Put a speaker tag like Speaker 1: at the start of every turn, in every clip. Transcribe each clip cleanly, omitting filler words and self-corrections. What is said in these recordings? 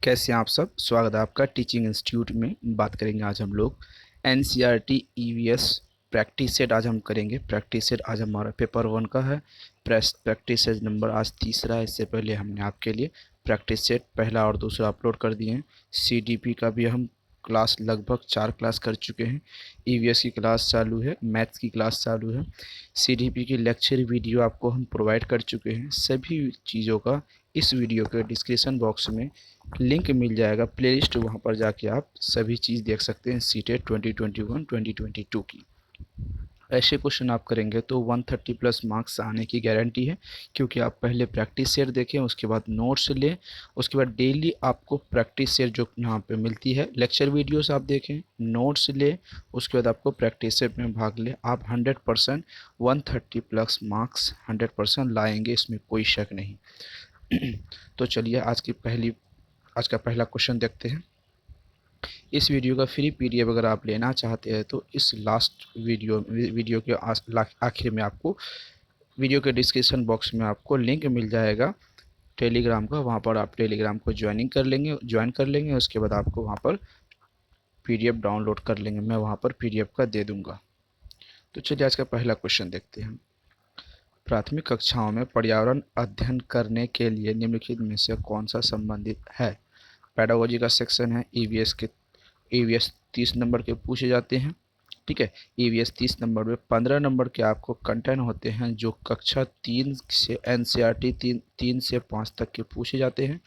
Speaker 1: कैसे हैं आप सब। स्वागत है आपका टीचिंग इंस्टीट्यूट में। बात करेंगे आज हम लोग एनसीईआरटी ईवीएस प्रैक्टिस सेट। आज हम करेंगे प्रैक्टिस सेट। आज हमारा पेपर 1 का है। प्रैक्टिस सेट नंबर आज तीसरा है। इससे पहले हमने आपके लिए प्रैक्टिस सेट पहला और दूसरा अपलोड कर दिए हैं। सीडीपी का भी हम क्लास लगभग 4 क्लास कर चुके हैं। ईवीएस की क्लास चालू है, मैथ्स की क्लास चालू है। सीडीपी की लेक्चर वीडियो आपको हम प्रोवाइड कर चुके हैं। सभी चीज़ों का इस वीडियो के डिस्क्रिप्शन बॉक्स में लिंक मिल जाएगा, प्लेलिस्ट, वहाँ पर जाके आप सभी चीज़ देख सकते हैं सीटेट 2021 2022 की। ऐसे क्वेश्चन आप करेंगे तो 130 प्लस मार्क्स आने की गारंटी है, क्योंकि आप पहले प्रैक्टिस सेट देखें, उसके बाद नोट्स लें, उसके बाद डेली आपको प्रैक्टिस सेट जो यहाँ पे मिलती है, लेक्चर वीडियोस आप देखें, नोट्स लें, उसके बाद आपको प्रैक्टिस सेट में भाग लें। आप 100% 130 प्लस मार्क्स 100% लाएंगे, इसमें कोई शक नहीं। तो चलिए आज का पहला क्वेश्चन देखते हैं। इस वीडियो का फ्री पीडीएफ अगर आप लेना चाहते हैं तो इस लास्ट वीडियो के आखिर में आपको वीडियो के डिस्क्रिप्शन बॉक्स में आपको लिंक मिल जाएगा टेलीग्राम का। वहाँ पर आप टेलीग्राम को ज्वाइन कर लेंगे। उसके बाद आपको वहाँ पर पीडीएफ डाउनलोड कर लेंगे। मैं वहाँ पर पीडीएफ का दे दूँगा। तो चलिए आज का पहला क्वेश्चन देखते हैं। प्राथमिक कक्षाओं में पर्यावरण अध्ययन करने के लिए निम्नलिखित में से कौन सा संबंधित है। पेडागोजी का सेक्शन है। ईवीएस 30 नंबर के पूछे जाते हैं। ठीक है, ईवीएस 30 नंबर में 15 नंबर के आपको कंटेंट होते हैं जो कक्षा 3 से एनसीईआरटी 3 से 5 तक के पूछे जाते हैं।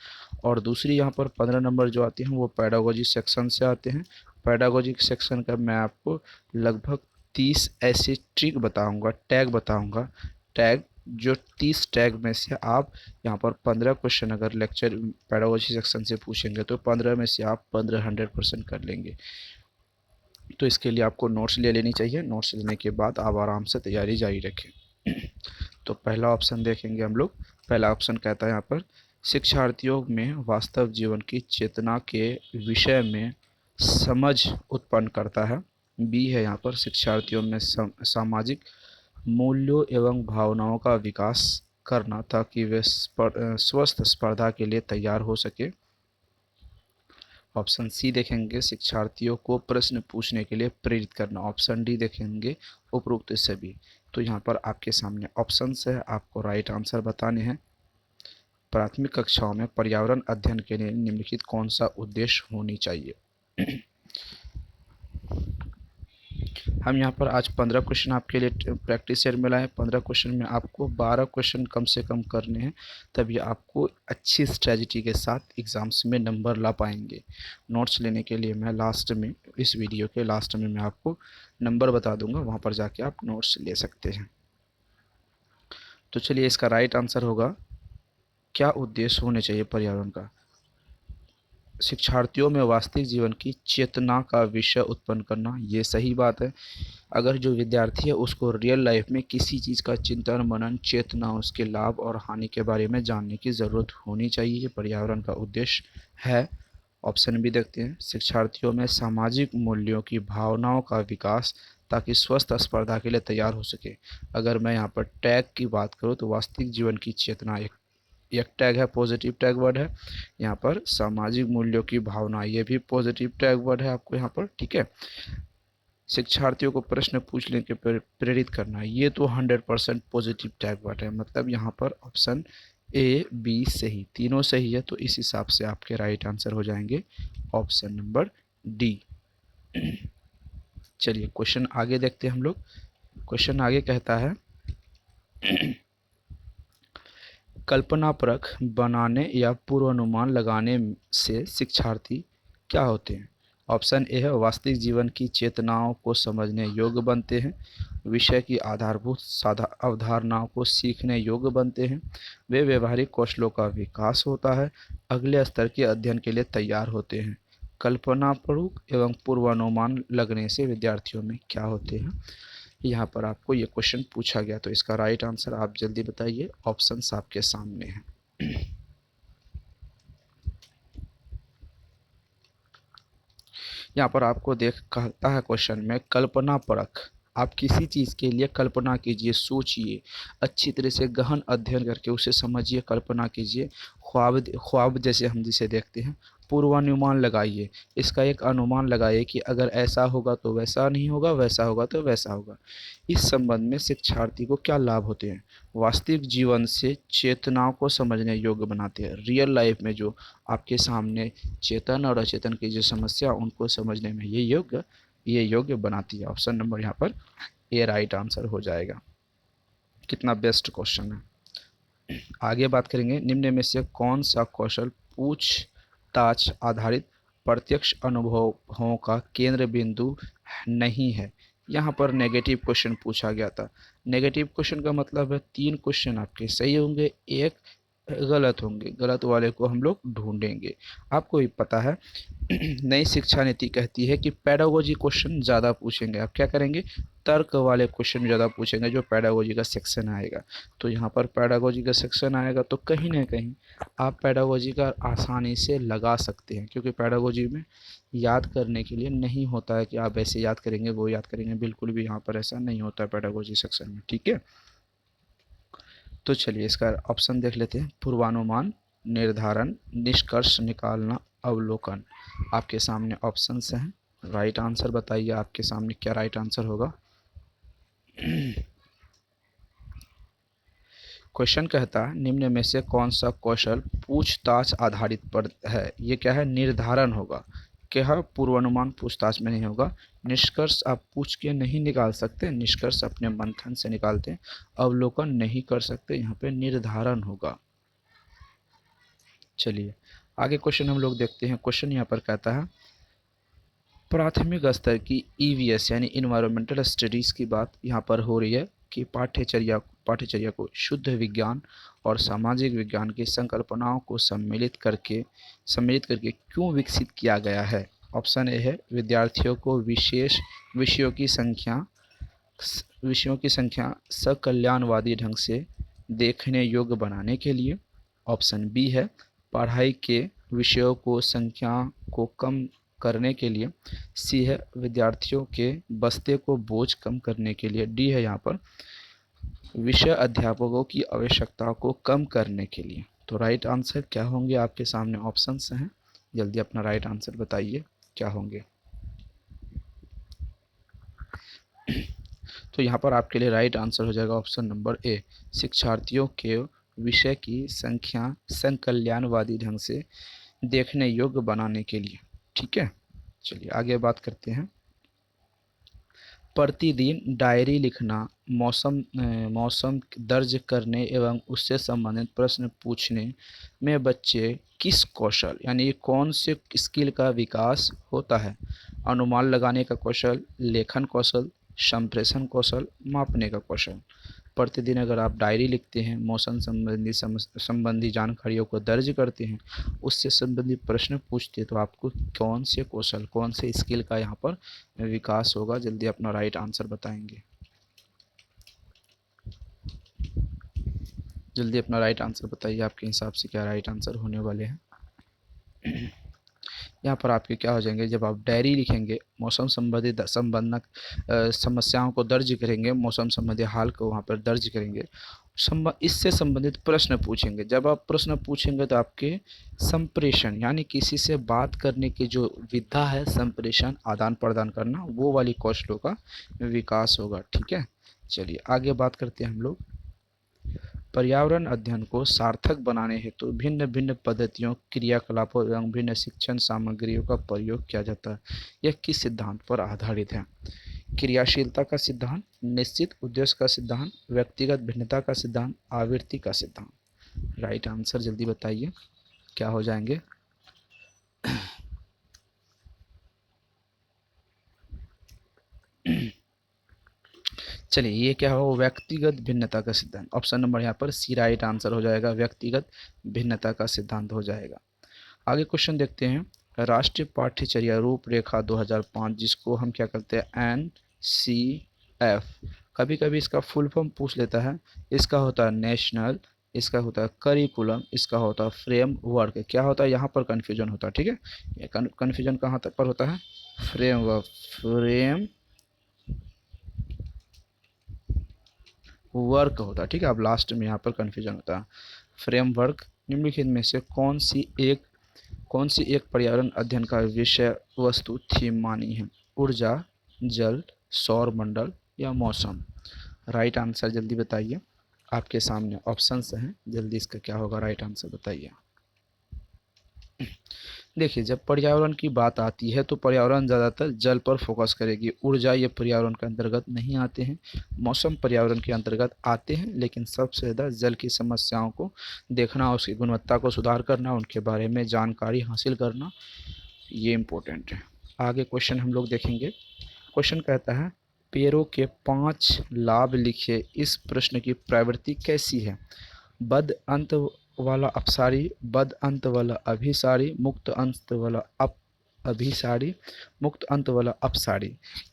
Speaker 1: और दूसरी यहाँ पर 15 नंबर जो आते हैं वो पेडागोजी सेक्शन से आते हैं। पेडागोजी सेक्शन का मैं आपको लगभग 30 ऐसे ट्रिक बताऊंगा, टैग बताऊंगा। टैग जो 30 टैग में से आप यहाँ पर 15 क्वेश्चन अगर लेक्चर पेडागोजी सेक्शन से पूछेंगे तो 15 में से आप 100% कर लेंगे। तो इसके लिए आपको नोट्स ले लेनी चाहिए। नोट्स लेने के बाद आप आराम से तैयारी जारी रखें। तो पहला ऑप्शन देखेंगे हम लोग। पहला ऑप्शन कहता है यहाँ पर शिक्षार्थियों में वास्तव जीवन की चेतना के विषय में समझ उत्पन्न करता है। बी है यहाँ पर शिक्षार्थियों में सामाजिक मूल्यों एवं भावनाओं का विकास करना ताकि वे स्वस्थ स्पर्धा के लिए तैयार हो सके। ऑप्शन सी देखेंगे शिक्षार्थियों को प्रश्न पूछने के लिए प्रेरित करना। ऑप्शन डी देखेंगे उपरोक्त सभी। तो यहाँ पर आपके सामने ऑप्शंस है, आपको राइट आंसर बताने हैं। प्राथमिक कक्षाओं में पर्यावरण अध्ययन के लिए निम्नलिखित कौन सा उद्देश्य होनी चाहिए। हम यहाँ पर आज 15 क्वेश्चन आपके लिए प्रैक्टिस सेट में लाए हैं। 15 क्वेश्चन में आपको 12 क्वेश्चन कम से कम करने हैं, तभी आपको अच्छी स्ट्रेटजी के साथ एग्ज़ाम्स में नंबर ला पाएंगे। नोट्स लेने के लिए मैं लास्ट में, इस वीडियो के लास्ट में मैं आपको नंबर बता दूंगा, वहाँ पर जाके आप नोट्स ले सकते हैं। तो चलिए इसका राइट आंसर होगा, क्या उद्देश्य होने चाहिए पर्यावरण का। शिक्षार्थियों में वास्तविक जीवन की चेतना का विषय उत्पन्न करना, ये सही बात है। अगर जो विद्यार्थी है उसको रियल लाइफ में किसी चीज़ का चिंतन, मनन, चेतना, उसके लाभ और हानि के बारे में जानने की ज़रूरत होनी चाहिए, ये पर्यावरण का उद्देश्य है। ऑप्शन भी देखते हैं। शिक्षार्थियों में सामाजिक मूल्यों की भावनाओं का विकास ताकि स्वस्थ स्पर्धा के लिए तैयार हो सके। अगर मैं यहाँ पर टैग की बात करूँ तो वास्तविक जीवन की चेतना एक टैग है, पॉजिटिव टैग वर्ड है। यहाँ पर सामाजिक मूल्यों की भावना, ये भी पॉजिटिव टैग वर्ड है आपको यहाँ पर। ठीक है, शिक्षार्थियों को प्रश्न पूछने के प्रेरित करना, ये तो 100% पॉजिटिव टैग वर्ड है। मतलब यहाँ पर ऑप्शन ए बी सही, तीनों सही है। तो इस हिसाब से आपके राइट आंसर हो जाएंगे ऑप्शन नंबर डी। चलिए क्वेश्चन आगे देखते हैं हम लोग। क्वेश्चन आगे कहता है कल्पनापरक बनाने या पूर्वानुमान लगाने से शिक्षार्थी क्या होते हैं। ऑप्शन ए है वास्तविक जीवन की चेतनाओं को समझने योग्य बनते हैं, विषय की आधारभूत अवधारणाओं को सीखने योग्य बनते हैं, वे व्यवहारिक कौशलों का विकास होता है, अगले स्तर के अध्ययन के लिए तैयार होते हैं। कल्पनापरक एवं पूर्वानुमान लगने से विद्यार्थियों में क्या होते हैं, यहाँ पर आपको ये क्वेश्चन पूछा गया। तो इसका राइट आंसर आप जल्दी बताइए, ऑप्शंस आपके सामने हैं। यहाँ पर आपको देख कहता है क्वेश्चन में कल्पना परख। आप किसी चीज़ के लिए कल्पना कीजिए, सोचिए, अच्छी तरह से गहन अध्ययन करके उसे समझिए, कल्पना कीजिए। ख्वाब ख्वाब जैसे हम जिसे देखते हैं, पूर्वानुमान लगाइए, इसका एक अनुमान लगाइए कि अगर ऐसा होगा तो वैसा नहीं होगा, वैसा होगा तो वैसा होगा। इस संबंध में शिक्षार्थी को क्या लाभ होते हैं? वास्तविक जीवन से चेतनाओं को समझने योग्य बनाते हैं। रियल लाइफ में जो आपके सामने चेतन और अचेतन की जो समस्या, उनको समझने में ये योग्य बनाती है। ऑप्शन नंबर यहाँ पर ए राइट आंसर हो जाएगा। कितना बेस्ट क्वेश्चन है। आगे बात करेंगे, निम्न में से कौन सा कौशल पूछताछ आधारित प्रत्यक्ष अनुभवों का केंद्र बिंदु नहीं है? यहाँ पर नेगेटिव क्वेश्चन पूछा गया था। नेगेटिव क्वेश्चन का मतलब है 3 क्वेश्चन आपके सही होंगे, एक गलत होंगे, गलत वाले को हम लोग ढूंढेंगे। आपको भी पता है नई शिक्षा नीति कहती है कि पेडागोजी क्वेश्चन ज़्यादा पूछेंगे। आप क्या करेंगे? तर्क वाले क्वेश्चन ज़्यादा पूछेंगे जो पेडागोजी का सेक्शन आएगा। तो यहाँ पर पेडागोजी का सेक्शन आएगा तो कहीं ना कहीं आप पेडागोजी का आसानी से लगा सकते हैं, क्योंकि पेडागोजी में याद करने के लिए नहीं होता है कि आप ऐसे याद करेंगे वो याद करेंगे, बिल्कुल भी यहाँ पर ऐसा नहीं होता है पेडागोजी सेक्शन में। ठीक है, तो चलिए इसका ऑप्शन देख लेते हैं। पूर्वानुमान, निर्धारण, निष्कर्ष निकालना, अवलोकन। आपके सामने ऑप्शंस हैं, राइट आंसर बताइए आपके सामने क्या राइट आंसर होगा। क्वेश्चन कहता है निम्न में से कौन सा कौशल पूछताछ आधारित पर है? ये क्या है? निर्धारण होगा। क्या है? पूर्वानुमान पूछताछ में नहीं होगा। निष्कर्ष आप पूछ के नहीं निकाल सकते, निष्कर्ष अपने मंथन से निकालते हैं। अवलोकन नहीं कर सकते, यहाँ पे निर्धारण होगा। चलिए आगे क्वेश्चन हम लोग देखते हैं। क्वेश्चन यहाँ पर कहता है प्राथमिक स्तर की ईवीएस यानी इन्वायरमेंटल स्टडीज़ की बात यहाँ पर हो रही है कि पाठ्यचर्या को शुद्ध विज्ञान और सामाजिक विज्ञान की संकल्पनाओं को सम्मिलित करके क्यों विकसित किया गया है? ऑप्शन ए है विद्यार्थियों को विशेष विषयों की संख्या सकल्याणवादी ढंग से देखने योग्य बनाने के लिए। ऑप्शन बी है पढ़ाई के विषयों को संख्या को कम करने के लिए। सी है विद्यार्थियों के बस्ते को बोझ कम करने के लिए। डी है यहाँ पर विषय अध्यापकों की आवश्यकता को कम करने के लिए। तो राइट आंसर क्या होंगे? आपके सामने ऑप्शंस हैं, जल्दी अपना राइट आंसर बताइए क्या होंगे। तो यहाँ पर आपके लिए राइट आंसर हो जाएगा ऑप्शन नंबर ए, शिक्षार्थियों के विषय की संख्या संकल्याणवादी ढंग से देखने योग्य बनाने के लिए। ठीक है, चलिए आगे बात करते हैं। प्रतिदिन डायरी लिखना, मौसम दर्ज करने एवं उससे संबंधित प्रश्न पूछने में बच्चे किस कौशल यानी कौन से स्किल का विकास होता है? अनुमान लगाने का कौशल, लेखन कौशल, संप्रेषण कौशल, मापने का कौशल। प्रतिदिन अगर आप डायरी लिखते हैं, मौसम संबंधी जानकारियों को दर्ज करते हैं, उससे संबंधित प्रश्न पूछते हैं, तो आपको कौन से कौशल, कौन से स्किल का यहाँ पर विकास होगा? जल्दी अपना राइट आंसर बताएंगे, जल्दी अपना राइट आंसर बताइए। आपके हिसाब से क्या राइट आंसर होने वाले हैं? यहाँ पर आपके क्या हो जाएंगे, जब आप डायरी लिखेंगे, मौसम संबंधित समस्याओं को दर्ज करेंगे, मौसम संबंधी हाल को वहाँ पर दर्ज करेंगे, इससे संबंधित प्रश्न पूछेंगे। जब आप प्रश्न पूछेंगे तो आपके संप्रेषण यानी किसी से बात करने की जो विधा है, संप्रेषण आदान प्रदान करना, वो वाली कौशलों का विकास होगा। ठीक है, चलिए आगे बात करते हैं हम लोग। पर्यावरण अध्ययन को सार्थक बनाने हेतु भिन्न भिन्न पद्धतियों, क्रियाकलापों एवं भिन्न शिक्षण सामग्रियों का प्रयोग किया जाता है। यह किस सिद्धांत पर आधारित है? क्रियाशीलता का सिद्धांत, निश्चित उद्देश्य का सिद्धांत, व्यक्तिगत भिन्नता का सिद्धांत, आवृत्ति का सिद्धांत। राइट आंसर जल्दी बताइए क्या हो जाएंगे। चलिए ये क्या हो, व्यक्तिगत भिन्नता का सिद्धांत। ऑप्शन नंबर यहाँ पर सी राइट आंसर हो जाएगा, व्यक्तिगत भिन्नता का सिद्धांत हो जाएगा। आगे क्वेश्चन देखते हैं। राष्ट्रीय पाठ्यचर्या रूपरेखा 2005, जिसको हम क्या करते हैं NCF, कभी कभी इसका फुल फॉर्म पूछ लेता है। इसका होता है नेशनल, इसका होता है करिकुलम, इसका होता है फ्रेमवर्क। क्या होता है यहाँ पर कन्फ्यूजन होता है। ठीक है, ये कन्फ्यूजन कहाँ तक पर होता है? फ्रेमवर्क, वर्क होता है। ठीक है, अब लास्ट में यहाँ पर कन्फ्यूजन होता है। फ्रेमवर्क निम्नलिखित में से कौन सी एक कौन सी एक पर्यावरण अध्ययन का विषय वस्तु थीम मानी है? ऊर्जा, जल, सौर मंडल या मौसम? राइट आंसर जल्दी बताइए, आपके सामने ऑप्शंस हैं, जल्दी इसका क्या होगा राइट आंसर बताइए। देखिए, जब पर्यावरण की बात आती है तो पर्यावरण ज़्यादातर जल पर फोकस करेगी। ऊर्जा ये पर्यावरण के अंतर्गत नहीं आते हैं। मौसम पर्यावरण के अंतर्गत आते हैं, लेकिन सबसे ज़्यादा जल की समस्याओं को देखना, उसकी गुणवत्ता को सुधार करना, उनके बारे में जानकारी हासिल करना, ये इम्पोर्टेंट है। आगे क्वेश्चन हम लोग देखेंगे। क्वेश्चन कहता है, पेड़ों के 5 लाभ लिखिए। इस प्रश्न की प्रवृत्ति कैसी है? बद अंत वाला अपसारी, बद अंत वाला अभिसारी, मुक्त अंत वाला अभिसारी, मुक्त अंत वाला अपसारी।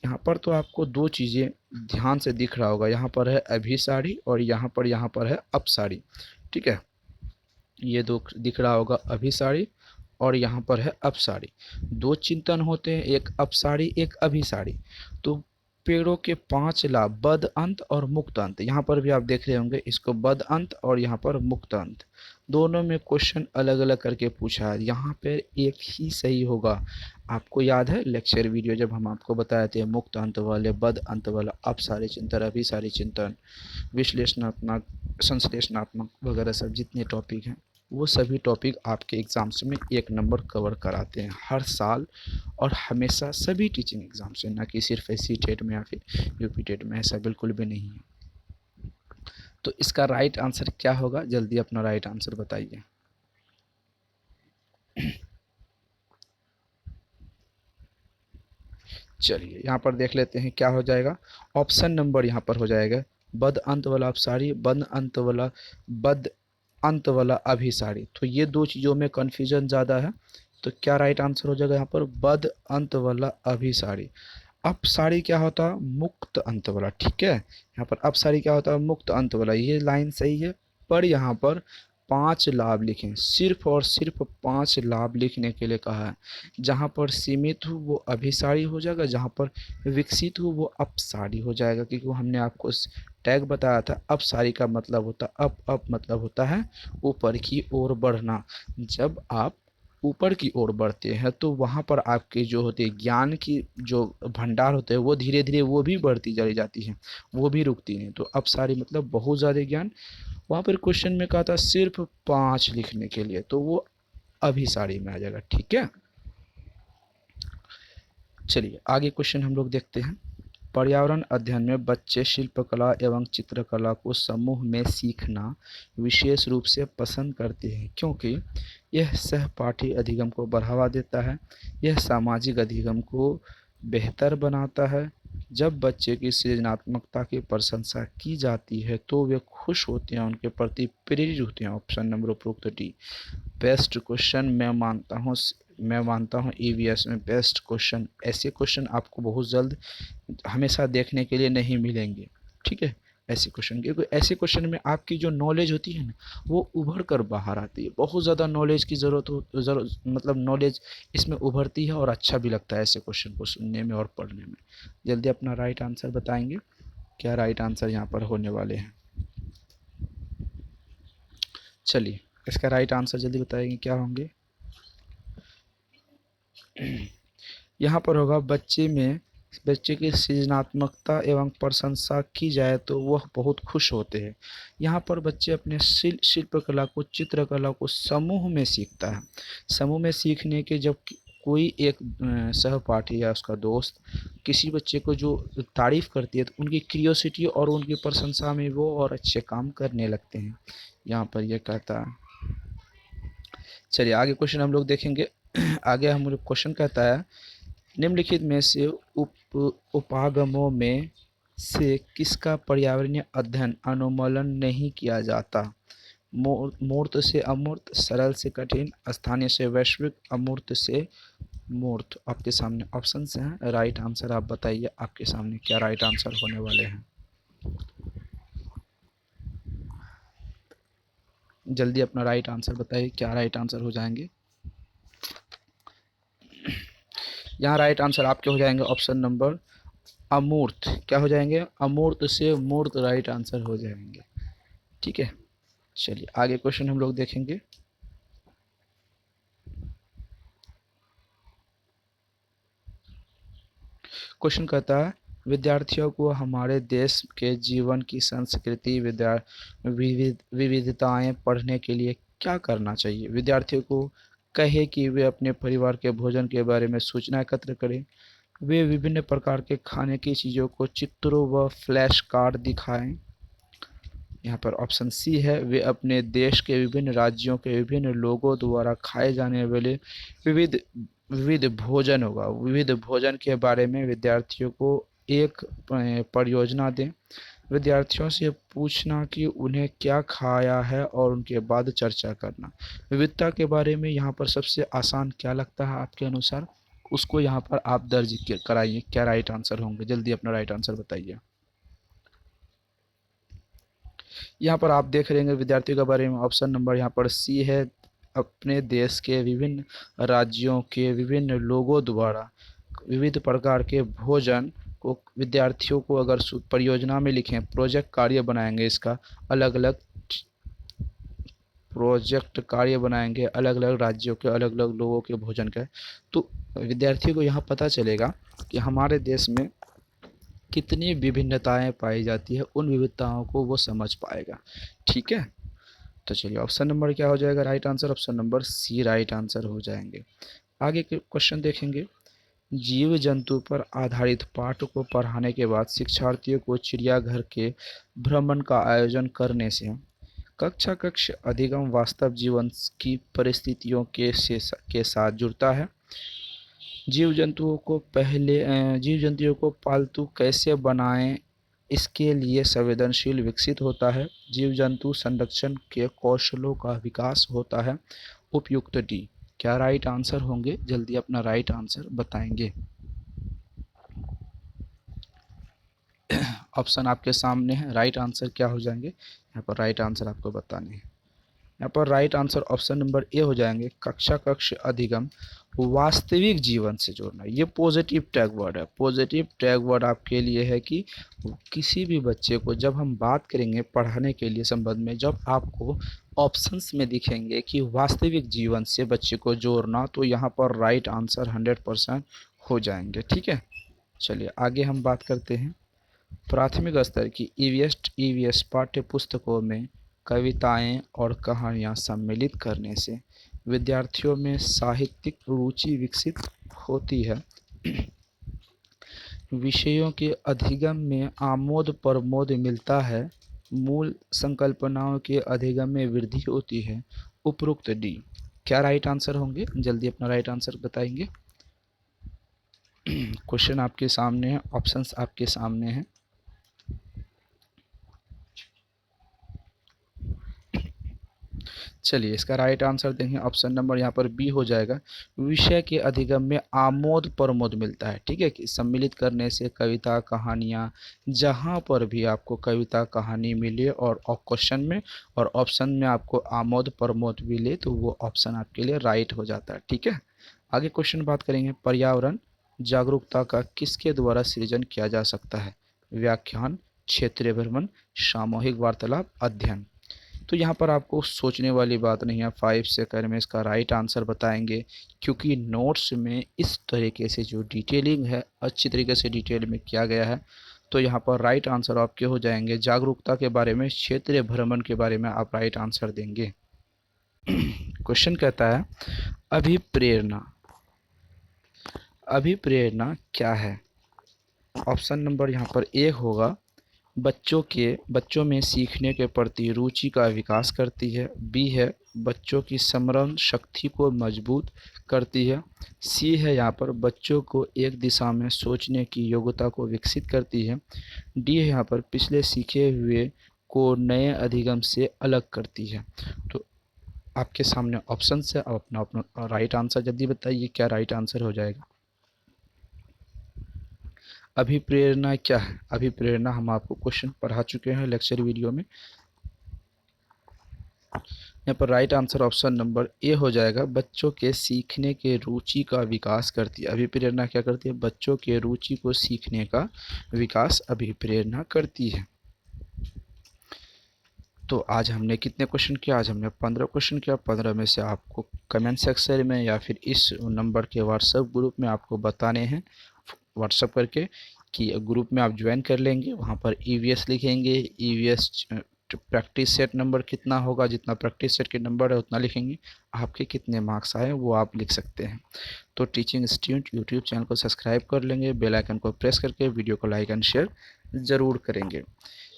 Speaker 1: यहाँ पर तो आपको दो चीज़ें ध्यान से दिख रहा होगा, यहाँ पर है अभिसारी और यहाँ पर है अपसारी। ठीक है, ये दो दिख रहा होगा, अभिसारी और यहाँ पर है अपसारी। दो चिंतन होते हैं, एक अपसारी एक अभिसारी। तो पेड़ों के 5 लाभ, बद अंत और मुक्त अंत, यहाँ पर भी आप देख रहे होंगे इसको बद अंत और यहाँ पर मुक्त अंत, दोनों में क्वेश्चन अलग अलग करके पूछा है। यहाँ पर एक ही सही होगा। आपको याद है लेक्चर वीडियो जब हम आपको बताए थे मुक्त अंत वाले, बद अंत वाला, अपसारी चिंतन, अभिसारी चिंतन, विश्लेषणात्मक, संश्लेषणात्मक वगैरह सब जितने टॉपिक हैं, वो सभी टॉपिक आपके एग्ज़ाम्स में 1 नंबर कवर कराते हैं हर साल और हमेशा सभी टीचिंग एग्ज़ाम से, ना कि सिर्फ एससी टेट में या फिर यूपी टेट में, ऐसा बिल्कुल भी नहीं है। तो इसका राइट आंसर क्या होगा, जल्दी अपना राइट आंसर बताइए। चलिए यहाँ पर देख लेते हैं क्या हो जाएगा। ऑप्शन नंबर यहाँ पर हो जाएगा बद अंत वाला अपसारी, बद अंत वाला अभिसारी। तो ये दो चीज़ों में कन्फ्यूजन ज़्यादा है, तो क्या राइट आंसर हो जाएगा यहाँ पर बद अंत वाला अभिसारी। अपसारी क्या होता है? मुक्त अंत वाला। ठीक है, यहाँ पर अपसारी क्या होता है? मुक्त अंत वाला। ये लाइन सही है, पर यहाँ पर 5 लाभ लिखें, सिर्फ और सिर्फ 5 लाभ लिखने के लिए कहा है। जहाँ पर सीमित हो वो अभिसारी हो जाएगा, जहाँ पर विकसित हो वो अपसारी हो जाएगा, क्योंकि वो हमने आपको टैग बताया था। अपसारी का मतलब होता है अप मतलब होता है ऊपर की ओर बढ़ना। जब आप ऊपर की ओर बढ़ते हैं तो वहाँ पर आपके जो होते हैं ज्ञान की जो भंडार होते हैं वो धीरे धीरे वो भी बढ़ती चली जाती है, वो भी रुकती नहीं। तो अपसारी मतलब बहुत ज़्यादा ज्ञान। वहाँ पर क्वेश्चन में कहा था सिर्फ 5 लिखने के लिए, तो वो अभिसारी में आ जाएगा। ठीक है, चलिए आगे क्वेश्चन हम लोग देखते हैं। पर्यावरण अध्ययन में बच्चे शिल्पकला एवं चित्रकला को समूह में सीखना विशेष रूप से पसंद करते हैं, क्योंकि यह सहपाठी अधिगम को बढ़ावा देता है, यह सामाजिक अधिगम को बेहतर बनाता है। जब बच्चे की सृजनात्मकता की प्रशंसा की जाती है तो वे खुश होते हैं, उनके प्रति प्रेरित होते हैं। ऑप्शन नंबर उपरोक्त डी बेस्ट क्वेश्चन मैं मानता हूँ ईवीएस में बेस्ट क्वेश्चन। ऐसे क्वेश्चन आपको बहुत जल्द हमेशा देखने के लिए नहीं मिलेंगे। ठीक है, ऐसे क्वेश्चन, क्योंकि ऐसे क्वेश्चन में आपकी जो नॉलेज होती है ना वो उभर कर बाहर आती है। बहुत ज़्यादा नॉलेज की ज़रूरत मतलब नॉलेज इसमें उभरती है और अच्छा भी लगता है ऐसे क्वेश्चन को सुनने में और पढ़ने में। जल्दी अपना राइट आंसर बताएंगे, क्या राइट आंसर यहाँ पर होने वाले हैं। चलिए इसका राइट आंसर जल्दी बताएंगे क्या होंगे। यहाँ पर होगा बच्चे की सृजनात्मकता एवं प्रशंसा की जाए तो वह बहुत खुश होते हैं। यहाँ पर बच्चे अपने शिल्पकला को, चित्रकला को समूह में सीखता है। समूह में सीखने के जब कोई एक सहपाठी या उसका दोस्त किसी बच्चे को जो तारीफ़ करती है तो उनकी क्रियोसिटी और उनकी प्रशंसा में वो और अच्छे काम करने लगते हैं। यहाँ पर यह कहता है। चलिए आगे क्वेश्चन हम लोग देखेंगे। आगे हम लोग क्वेश्चन कहता है, निम्नलिखित में से उपागमों में से किसका पर्यावरणीय अध्ययन अनुमूलन नहीं किया जाता? मूर्त से अमूर्त, सरल से कठिन, स्थानीय से वैश्विक, अमूर्त से मूर्त। आपके सामने ऑप्शंस हैं, राइट आंसर आप बताइए, आपके सामने क्या राइट आंसर होने वाले हैं। जल्दी अपना राइट आंसर बताइए, क्या राइट आंसर हो जाएंगे। यहाँ राइट आंसर आपके हो जाएंगे ऑप्शन नंबर अमूर्त। क्या हो जाएंगे? अमूर्त से मूर्त राइट आंसर हो जाएंगे। ठीक है, चलिए आगे क्वेश्चन हम लोग देखेंगे। क्वेश्चन कहता है विद्यार्थियों को हमारे देश के जीवन की संस्कृति विविधताएं पढ़ने के लिए क्या करना चाहिए। विद्यार्थियों को कहे कि वे अपने परिवार के भोजन के बारे में सूचना एकत्र करें। वे विभिन्न प्रकार के खाने की चीज़ों को चित्रों व फ्लैश कार्ड दिखाएं। यहाँ पर ऑप्शन सी है, वे अपने देश के विभिन्न राज्यों के विभिन्न लोगों द्वारा खाए जाने वाले विविध विविध भोजन होगा। विविध भोजन के बारे में विद्यार्थियों को एक परियोजना दें। विद्यार्थियों से पूछना कि उन्हें क्या खाया है और उनके बाद चर्चा करना। विविधता के बारे में यहाँ पर सबसे आसान क्या लगता है आपके अनुसार, उसको यहाँ पर आप दर्ज कराइए। क्या राइट आंसर होंगे, जल्दी अपना राइट आंसर बताइए। यहाँ पर आप देख रहे हैं विद्यार्थियों के बारे में ऑप्शन नंबर यहाँ पर सी है, अपने देश के विभिन्न राज्यों के विभिन्न लोगों द्वारा विविध प्रकार के भोजन को विद्यार्थियों को अगर परियोजना में लिखें, प्रोजेक्ट कार्य बनाएंगे, इसका अलग अलग प्रोजेक्ट कार्य बनाएंगे अलग अलग राज्यों के अलग अलग लोगों के भोजन का, तो विद्यार्थियों को यहाँ पता चलेगा कि हमारे देश में कितनी विभिन्नताएं पाई जाती है, उन विविधताओं को वो समझ पाएगा। ठीक है, तो चलिए ऑप्शन नंबर क्या हो जाएगा right answer, option number C right answer हो जाएंगे। आगे के क्वेश्चन देखेंगे। जीव जंतु पर आधारित पाठ को पढ़ाने के बाद शिक्षार्थियों को चिड़ियाघर के भ्रमण का आयोजन करने से कक्षा कक्ष अधिगम वास्तव जीवन की परिस्थितियों के साथ जुड़ता है। जीव जंतुओं को पालतू कैसे बनाएं, इसके लिए संवेदनशील विकसित होता है। जीव जंतु संरक्षण के कौशलों का विकास होता है। उपयुक्त डी। क्या राइट आंसर होंगे, जल्दी अपना राइट आंसर बताएंगे। ऑप्शन आपके सामने है, राइट आंसर क्या हो जाएंगे, यहाँ पर राइट आंसर आपको बताने हैं। यहाँ पर right answer option number A हो जाएंगे, कक्षा कक्ष अधिगम वास्तविक जीवन से जोड़ना। ये पॉजिटिव टैग वर्ड है। पॉजिटिव टैग वर्ड आपके लिए है कि किसी भी बच्चे को जब हम बात करेंगे पढ़ाने के लिए संबंध में, जब आपको ऑप्शंस में दिखेंगे कि वास्तविक जीवन से बच्चे को जोड़ना, तो यहाँ पर राइट आंसर 100% हो जाएंगे। ठीक है, चलिए आगे हम बात करते हैं। प्राथमिक स्तर की ईवीएस पाठ्य पुस्तकों में कविताएं और कहानियां सम्मिलित करने से विद्यार्थियों में साहित्यिक रुचि विकसित होती है। विषयों के अधिगम में आमोद प्रमोद मिलता है। मूल संकल्पनाओं के अधिगम में वृद्धि होती है। उपरोक्त डी। क्या राइट आंसर होंगे, जल्दी अपना राइट आंसर बताएंगे। क्वेश्चन आपके सामने है, ऑप्शंस आपके सामने हैं। चलिए इसका राइट आंसर देंगे, ऑप्शन नंबर यहाँ पर बी हो जाएगा। विषय के अधिगम में आमोद प्रमोद मिलता है। ठीक है, कि सम्मिलित करने से कविता कहानियाँ, जहाँ पर भी आपको कविता कहानी मिले और क्वेश्चन में और ऑप्शन में आपको आमोद प्रमोद मिले, तो वो ऑप्शन आपके लिए राइट हो जाता है। ठीक है, आगे क्वेश्चन बात करेंगे। पर्यावरण जागरूकता का किसके द्वारा सृजन किया जा सकता है। व्याख्यान, क्षेत्रीय भ्रमण, सामूहिक वार्तालाप, अध्ययन। तो यहाँ पर आपको सोचने वाली बात नहीं है, 5 सेकंड में इसका राइट आंसर बताएंगे, क्योंकि नोट्स में इस तरीके से जो डिटेलिंग है अच्छी तरीके से डिटेल में किया गया है। तो यहाँ पर राइट आंसर आपके हो जाएंगे जागरूकता के बारे में, क्षेत्रीय भ्रमण के बारे में आप राइट आंसर देंगे। क्वेश्चन कहता है अभिप्रेरणा। अभिप्रेरणा क्या है। ऑप्शन नंबर यहाँ पर ए होगा, बच्चों में सीखने के प्रति रुचि का विकास करती है। बी है, बच्चों की स्मरण शक्ति को मजबूत करती है। सी है, यहाँ पर बच्चों को एक दिशा में सोचने की योग्यता को विकसित करती है। डी है, यहाँ पर पिछले सीखे हुए को नए अधिगम से अलग करती है। तो आपके सामने ऑप्शन है, आप अपना राइट आंसर जल्दी बताइए, क्या राइट आंसर हो जाएगा। अभिप्रेरणा क्या है। अभिप्रेरणा हम आपको क्वेश्चन पढ़ा चुके हैं लेक्चर वीडियो में। यहाँ पर right answer option number A हो जाएगा, बच्चों के सीखने के रुचि का विकास करती है। अभिप्रेरणा क्या करती है, बच्चों के रुचि को सीखने का विकास अभिप्रेरणा करती है। तो आज हमने कितने क्वेश्चन किया, आज हमने 15 क्वेश्चन किया। 15 में से आपको कमेंट सेक्शन में या फिर इस नंबर के व्हाट्सएप ग्रुप में आपको बताने हैं व्हाट्सअप करके कि ग्रुप में आप ज्वाइन कर लेंगे। वहाँ पर ईवीएस लिखेंगे, ईवीएस प्रैक्टिस सेट नंबर कितना होगा, जितना प्रैक्टिस सेट के नंबर है उतना लिखेंगे, आपके कितने मार्क्स आए वो आप लिख सकते हैं। तो टीचिंग इंस्टीट्यूट यूट्यूब चैनल को सब्सक्राइब कर लेंगे, बेल आइकन को प्रेस करके वीडियो को लाइक एंड शेयर ज़रूर करेंगे।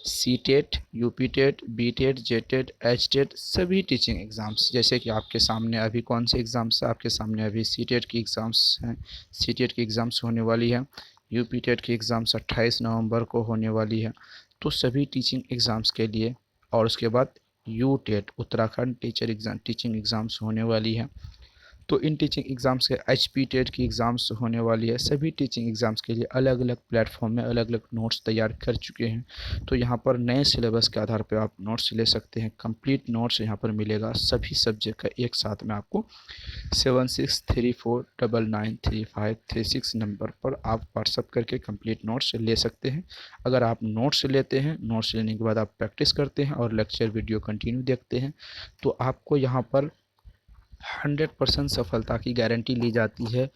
Speaker 1: C TET, UP TET, B TET, J TET, H TET सभी टीचिंग एग्ज़ाम्स, जैसे कि आपके सामने अभी कौन से एग्ज़ाम्स है, आपके सामने अभी सी टेट की एग्ज़ाम्स हैं, सी टेट की एग्ज़ाम्स होने वाली है, यूपी टेट की एग्ज़ाम्स 28 नवंबर को होने वाली है। तो सभी टीचिंग एग्ज़ाम्स के लिए, और उसके बाद U TET Uttarakhand teacher exam teaching exams होने वाली है। तो इन टीचिंग एग्ज़ाम्स के एचपी टेट की एग्ज़ाम्स होने वाली है। सभी टीचिंग एग्ज़ाम्स के लिए अलग अलग प्लेटफॉर्म में अलग अलग नोट्स तैयार कर चुके हैं। तो यहाँ पर नए सिलेबस के आधार पर आप नोट्स ले सकते हैं। कंप्लीट नोट्स यहाँ पर मिलेगा सभी सब्जेक्ट का एक साथ में आपको 7634993536 नंबर पर आप व्हाट्सअप करके कंप्लीट नोट्स ले सकते हैं। अगर आप नोट्स लेते हैं, नोट्स लेने के बाद आप प्रैक्टिस करते हैं और लेक्चर वीडियो कंटिन्यू देखते हैं, तो आपको यहाँ पर 100% सफलता की गारंटी ली जाती है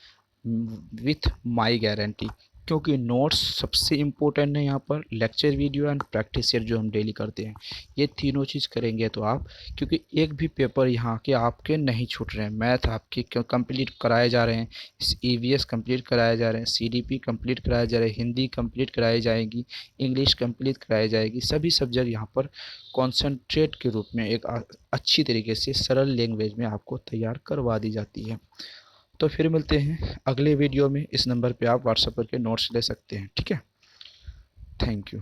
Speaker 1: विथ माई गारंटी। क्योंकि नोट्स सबसे इम्पोर्टेंट है यहाँ पर, lecture video and practice set जो हम डेली करते हैं, ये तीनों चीज़ करेंगे तो आप, क्योंकि एक भी पेपर यहाँ के आपके नहीं छूट रहे हैं। मैथ आपके कंप्लीट कराए जा रहे हैं, ईवीएस कंप्लीट कराए जा रहे हैं, सीडीपी कंप्लीट कराए जा रहे हैं, हिंदी कंप्लीट कराई जाएगी, इंग्लिश कंप्लीट कराई जाएगी। सभी सब्जेक्ट यहाँ पर कॉन्सेंट्रेट के रूप में एक अच्छी तरीके से सरल लैंग्वेज में आपको तैयार करवा दी जाती है। तो फिर मिलते हैं अगले वीडियो में। इस नंबर पे आप व्हाट्सएप करके नोट्स ले सकते हैं। ठीक है, थैंक यू।